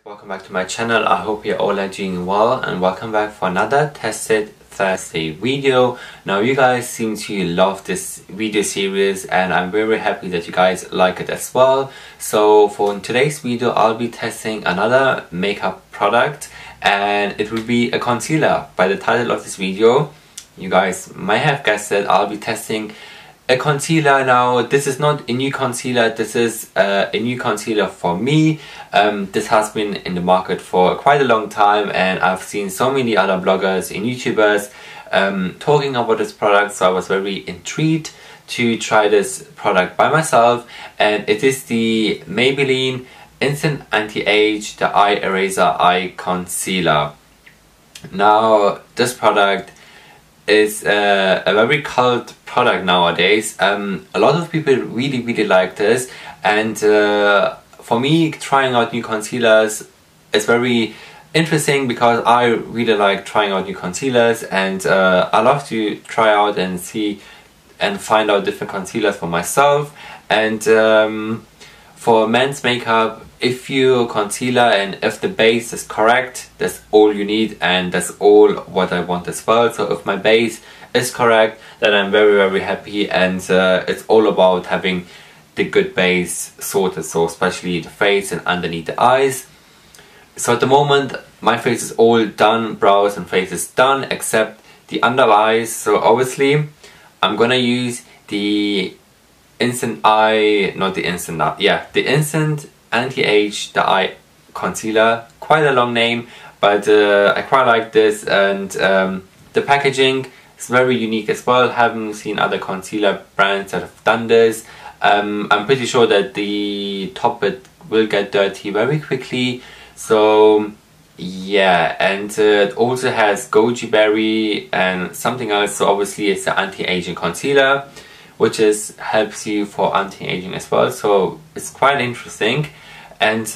welcome back to my channel. I hope you all are doing well and welcome back for another Tested Thursday video. Now you guys seem to love this video series and I'm very happy that you guys like it as well. So for today's video I'll be testing another makeup product and it will be a concealer. By the title of this video you guys might have guessed that I'll be testing a concealer. Now this is not a new concealer, this is a new concealer for me. This has been in the market for quite a long time and I've seen so many other bloggers and YouTubers talking about this product, so I was very intrigued to try this product by myself, and it is the Maybelline Instant Anti-Age Eye Eraser Eye Concealer. Now this product is a very cult product nowadays. A lot of people really like this, and for me trying out new concealers is very interesting because I really like trying out new concealers, and I love to try out and see and find out different concealers for myself. And for men's makeup, if you concealer and if the base is correct, that's all you need and that's all what I want as well. So if my base is correct, then I'm very happy, and it's all about having the good base sorted, so especially the face and underneath the eyes. So at the moment my face is all done, brows and face is done except the under eyes. So obviously I'm gonna use the Instant Anti-Age Eye Concealer. Quite a long name, but I quite like this, and the packaging is very unique as well. Haven't seen other concealer brands that have done this. I'm pretty sure that the top bit will get dirty very quickly, so yeah. And it also has goji berry and something else, so obviously it's the anti-aging concealer, which helps you for anti-aging as well, so it's quite interesting. And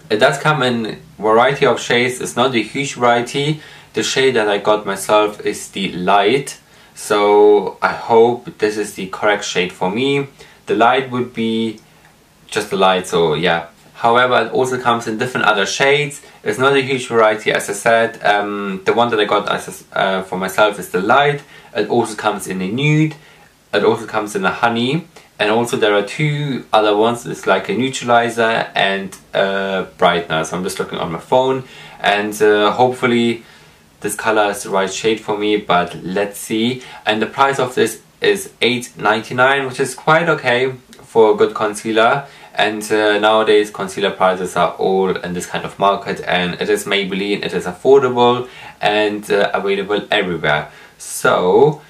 it does come in variety of shades. It's not a huge variety. The shade that I got myself is the light, so I hope this is the correct shade for me. The light would be just the light, so yeah. However, it also comes in different other shades. It's not a huge variety, as I said. The one that I got for myself is the light. It also comes in a nude. It also comes in a honey, and also there are two other ones. It's like a neutralizer and a brightener. So I'm just looking on my phone, and hopefully this color is the right shade for me, but let's see. And the price of this is $8.99, which is quite okay for a good concealer. And nowadays concealer prices are all in this kind of market, and it is Maybelline, it is affordable and available everywhere. So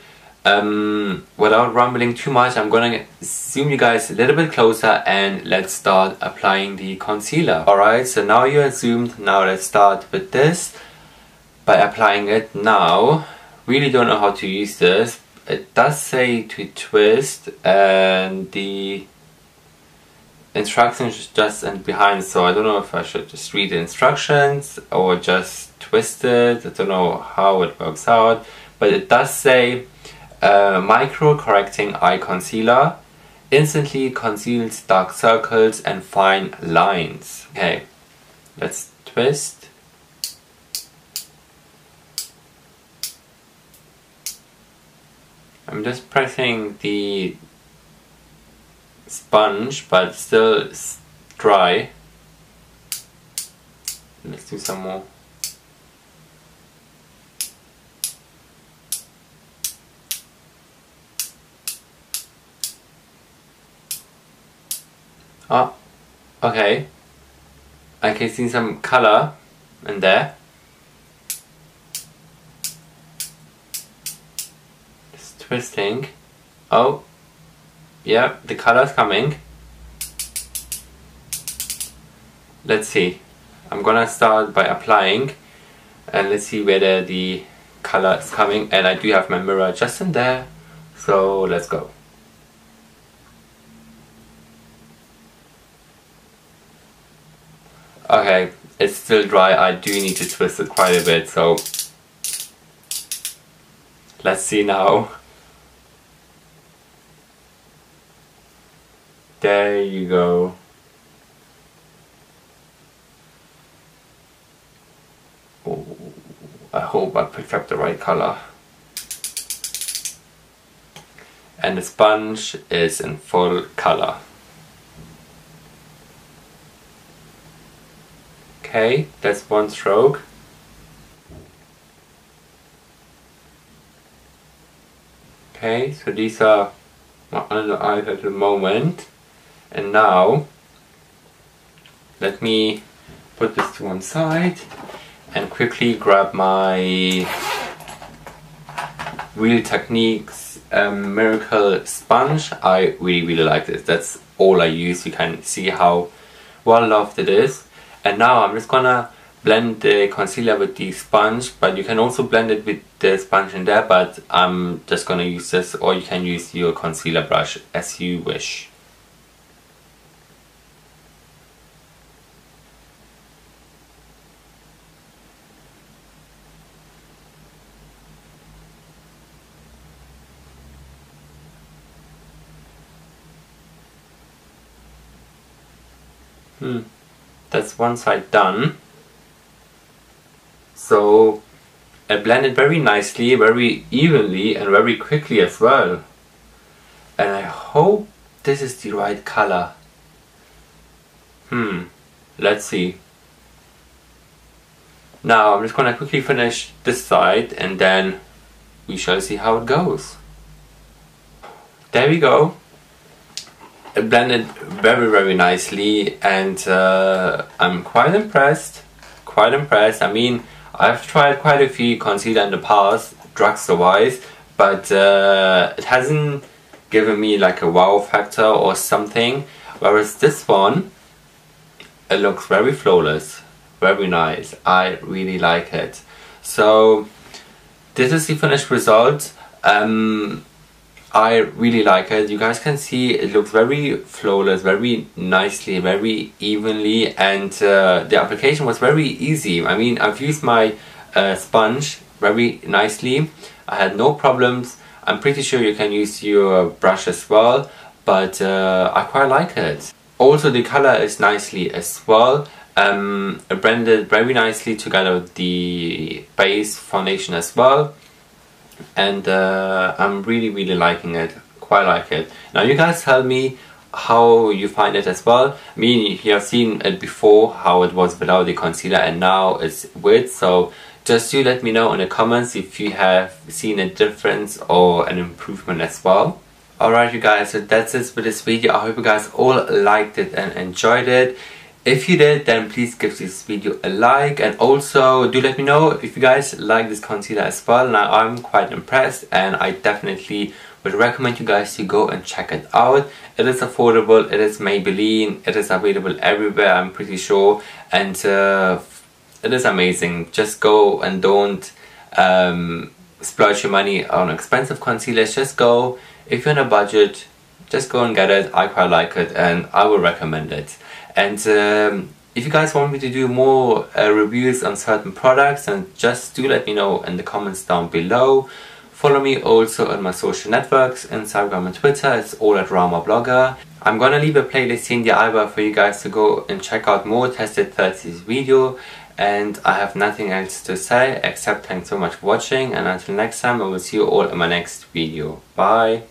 without rambling too much, I'm gonna zoom you guys a little bit closer and let's start applying the concealer. Alright, so now you're zoomed. Now let's start with this by applying it. Now, really don't know how to use this. It does say to twist, and the instructions is just in behind, so I don't know if I should just read the instructions or just twist it. I don't know how it works out, but it does say micro correcting eye concealer, instantly conceals dark circles and fine lines. Okay, let's twist. I'm just pressing the sponge, but still it's dry. Let's do some more. Oh, okay. I can see some color in there. Just twisting. Oh, yeah, the color's coming. Let's see. I'm gonna start by applying and let's see whether the color is coming, and I do have my mirror just in there, so let's go. Okay, it's still dry. I do need to twist it quite a bit, so let's see now. There you go. I hope I picked up the right color. And the sponge is in full color. Okay, that's one stroke. Okay, so these are my under eyes at the moment. And now, let me put this to one side and quickly grab my Real Techniques Miracle Sponge. I really like this. That's all I use. You can see how well loved it is. And now I'm just gonna blend the concealer with the sponge, but you can also blend it with the sponge in there, but I'm just gonna use this, or you can use your concealer brush as you wish. That's one side done. So I blend it very nicely, very evenly and very quickly as well. And I hope this is the right color. Let's see. Now I'm just gonna quickly finish this side and then we shall see how it goes. There we go. It blended very nicely, and I'm quite impressed. I mean, I've tried quite a few concealer in the past, drugstore wise, but it hasn't given me like a wow factor or something, whereas this one, it looks very flawless, very nice. I really like it. So this is the finished result. I really like it. You guys can see it looks very flawless, very nicely, very evenly, and the application was very easy. I mean, I've used my sponge very nicely. I had no problems. I'm pretty sure you can use your brush as well, but I quite like it. Also, the color is nicely as well. It blended very nicely together with the base foundation as well. And I'm really liking it, quite like it. Now you guys tell me how you find it as well. I mean, you have seen it before, how it was without the concealer, and now it's with. So just do let me know in the comments if you have seen a difference or an improvement as well. Alright you guys, so that's it for this video. I hope you guys all liked it and enjoyed it. If you did, then please give this video a like, and also do let me know if you guys like this concealer as well. Now I'm quite impressed, and I definitely would recommend you guys to go and check it out. It is affordable, it is Maybelline, it is available everywhere, I'm pretty sure, and it is amazing. Just go and don't splurge your money on expensive concealers. Just go, if you're on a budget, just go and get it. I quite like it and I will recommend it. And if you guys want me to do more reviews on certain products, then just do let me know in the comments down below. Follow me also on my social networks, Instagram and Twitter. It's all at Rahma Blogger. I'm gonna leave a playlist in the eyebrow for you guys to go and check out more Tested 30s video. And I have nothing else to say except thanks so much for watching, and until next time I will see you all in my next video. Bye!